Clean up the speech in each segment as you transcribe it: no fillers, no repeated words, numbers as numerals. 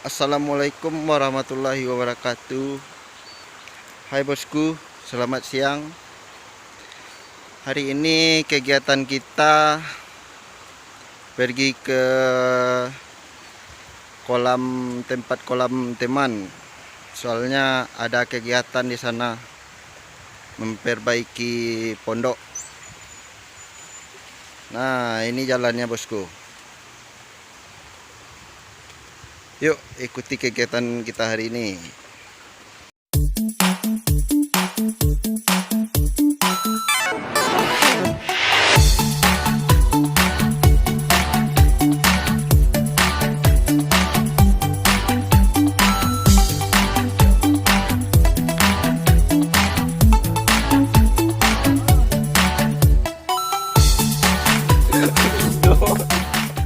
Assalamualaikum warahmatullahi wabarakatuh. Hai bosku, selamat siang. Hari ini kegiatan kita pergi ke tempat kolam teman. Soalnya ada kegiatan di sana memperbaiki pondok. Nah, ini jalannya bosku. Yuk ikuti kegiatan kita hari ini.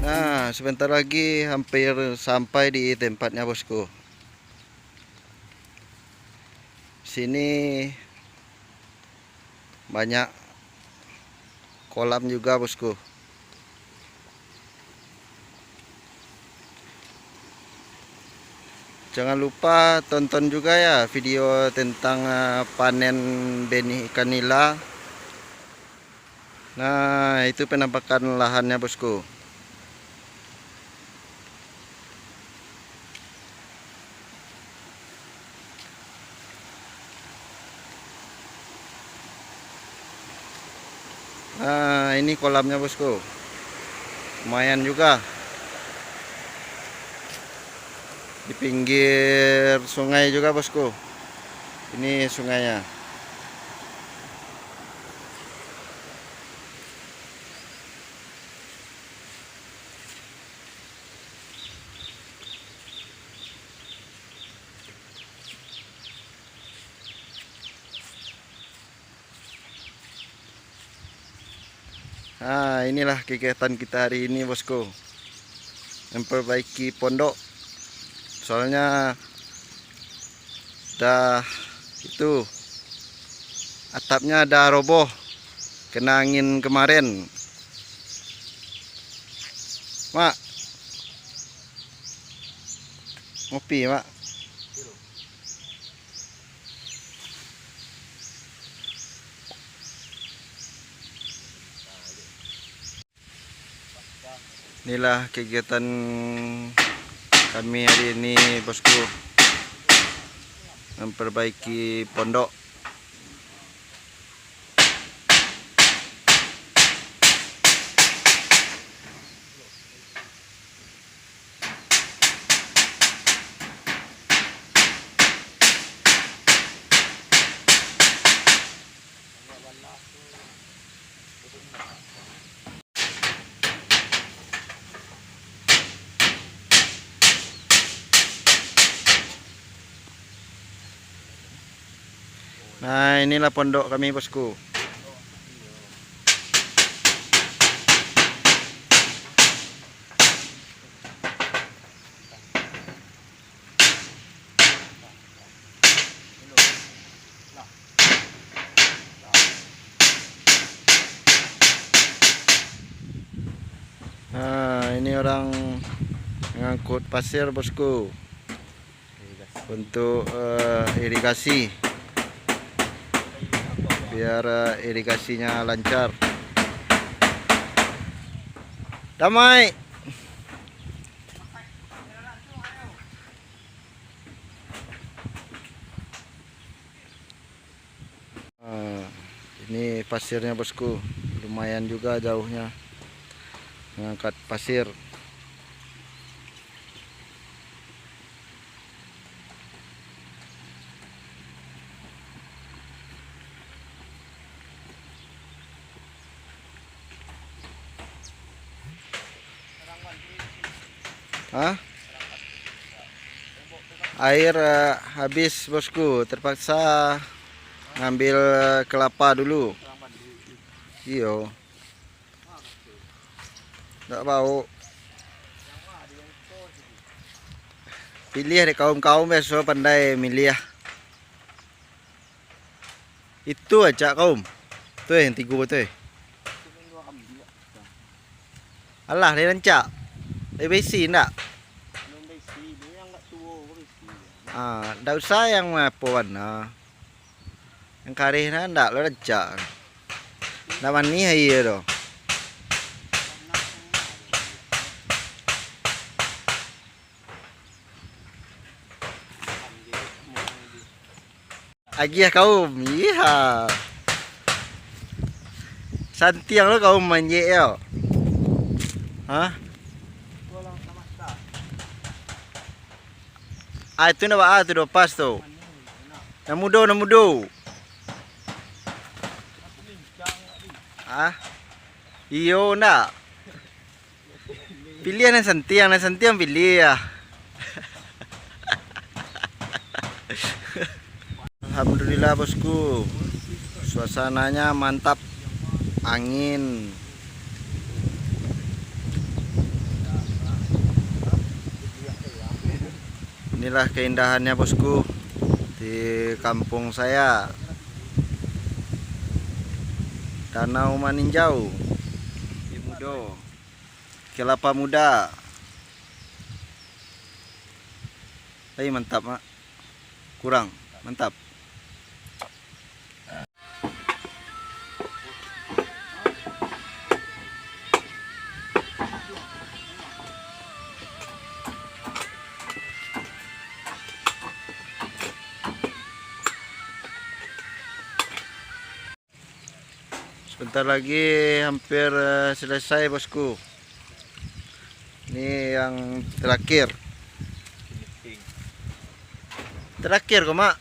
Nah, sebentar lagi hampir sampai di tempatnya bosku. Sini banyak kolam juga bosku. Jangan lupa tonton juga ya video tentang panen benih ikan nila. Nah, itu penampakan lahannya bosku. Nah, ini kolamnya bosku. Lumayan juga. Di pinggir sungai juga bosku. Ini sungainya. Nah, inilah kegiatan kita hari ini bosku. Memperbaiki pondok. Soalnya dah itu atapnya ada roboh kena angin kemarin. Mak, ngopi mak. Inilah kegiatan kami hari ini bosku, memperbaiki pondok. Nah, inilah pondok kami bosku. Nah, ini orang mengangkut pasir bosku untuk irigasi, biar irigasinya lancar. Damai. Nah, ini pasirnya bosku, lumayan juga jauhnya mengangkat pasir. Hah? Air habis bosku, terpaksa ngambil kelapa dulu. Iyo, nggak mau. Pilih deh kaum-kaum besok pandai milih ya. Itu aja kaum. Tuh yang tiga tuh. Alah, dia rancak. Dia besi enggak? Belum besi, dia yang enggak tua. Ndak usah yang apa warna. Yang karihna ndak lo rejak. Ndak mani iya do. Agi ya kaum, iya. Santiang lo kaum manje yo. Hah? Itu na tu do pas tu. Namudo. Iyo ndak. Pilih na santiang pilih ya. Alhamdulillah bosku, suasananya mantap, angin. Inilah keindahannya bosku di kampung saya, Danau Maninjau, Mudo, kelapa muda. Mantap mak, kurang mantap. Sebentar lagi hampir selesai bosku. Ini yang terakhir kok mak.